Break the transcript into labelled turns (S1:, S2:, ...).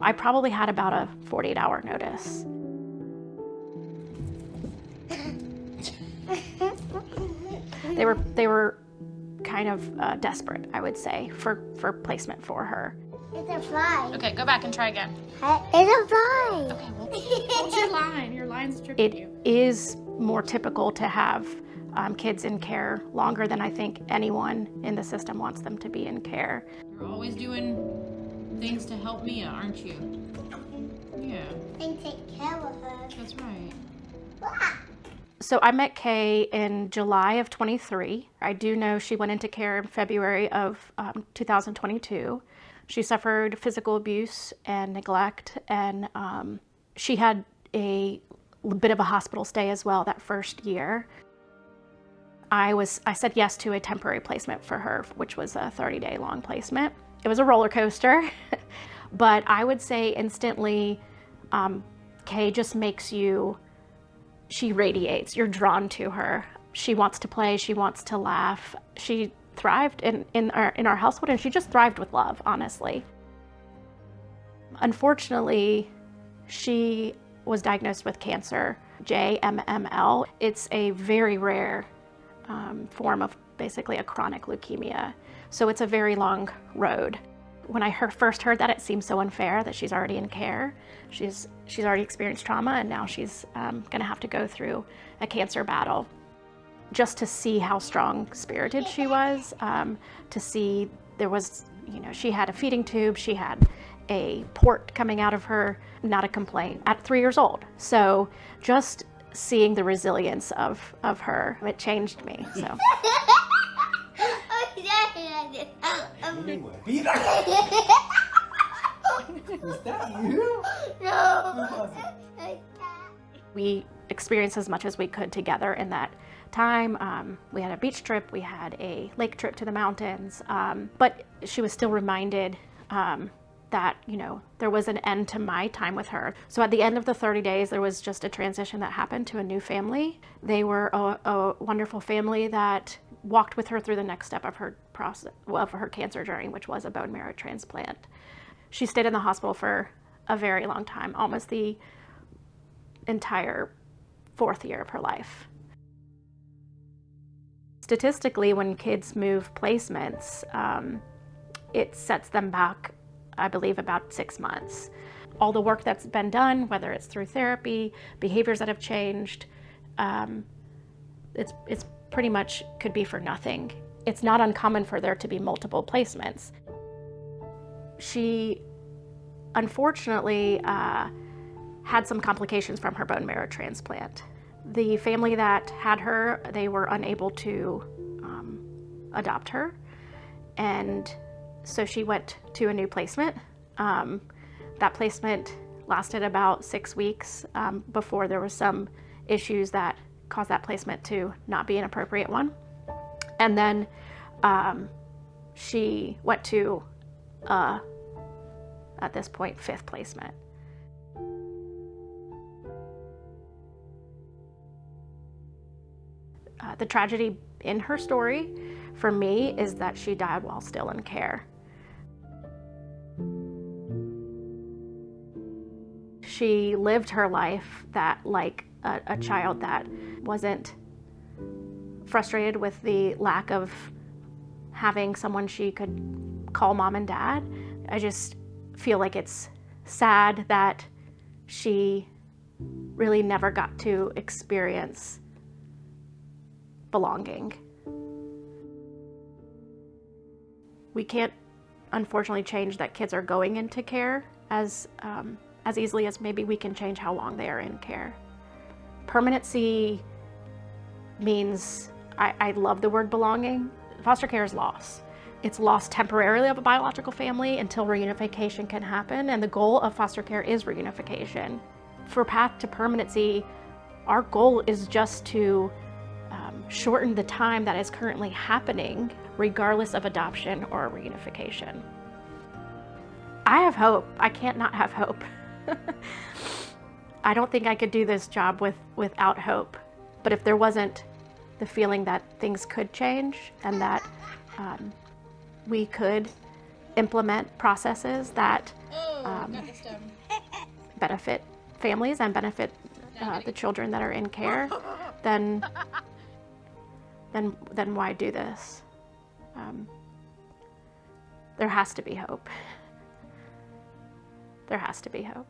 S1: I probably had about a 48-hour notice. They were kind of desperate, I would say, for placement for her.
S2: It's a fly.
S3: Okay, go back and try again.
S2: It's a fly.
S3: Okay, well, hold your line. Your line's tripping you.
S1: It is more typical to have kids in care longer than I think anyone in the system wants them to be in care.
S3: You're always doing things to help Mia, aren't you? Yeah,
S2: And take care of her.
S3: that's right.
S1: So I met Kay in July of 23. I do know she went into care in February of 2022. She suffered physical abuse and neglect, and she had a bit of a hospital stay as well that first year. I said yes to a temporary placement for her, which was a 30-day long placement. It was a roller coaster, but I would say instantly, Kay just makes you, she radiates, you're drawn to her. She wants to play, she wants to laugh. She thrived in our household, and she just thrived with love, honestly. Unfortunately, she was diagnosed with cancer, JMML. It's a very rare form of basically a chronic leukemia. So it's a very long road. When I first heard that, it seemed so unfair that she's already in care. She's already experienced trauma, and now she's gonna have to go through a cancer battle. Just to see how strong-spirited she was, to see there was, she had a feeding tube, she had a port coming out of her, not a complaint at 3 years old. So just seeing the resilience of her, it changed me, so.
S4: Is that you?
S2: No.
S1: We experienced as much as we could together in that time. We had a beach trip, we had a lake trip to the mountains, but she was still reminded that, there was an end to my time with her. So at the end of the 30 days, there was just a transition that happened to a new family. They were a wonderful family that walked with her through the next step of her process, of her cancer journey, which was a bone marrow transplant. She stayed in the hospital for a very long time, almost the entire 4th year of her life. Statistically, when kids move placements, it sets them back, I believe, about 6 months. All the work that's been done, whether it's through therapy, behaviors that have changed, it's pretty much could be for nothing. It's not uncommon for there to be multiple placements. She unfortunately had some complications from her bone marrow transplant. The family that had her, they were unable to adopt her, and so she went to a new placement. That placement lasted about 6 weeks before there was some issues that caused that placement to not be an appropriate one. And then she went to, at this point, 5th placement. The tragedy in her story, for me, is that she died while still in care. She lived her life that like a child that wasn't frustrated with the lack of having someone she could call mom and dad. I just feel like it's sad that she really never got to experience belonging. We can't, unfortunately, change that kids are going into care as easily as maybe we can change how long they are in care. Permanency means, I love the word belonging. Foster care is loss. It's loss temporarily of a biological family until reunification can happen, and the goal of foster care is reunification. For path to permanency, our goal is just to shorten the time that is currently happening, regardless of adoption or reunification. I have hope. I can't not have hope. I don't think I could do this job without hope. But if there wasn't the feeling that things could change and that we could implement processes that
S3: Oh, got the stone.
S1: benefit families and benefit the children that are in care, then why do this? There has to be hope. There has to be hope.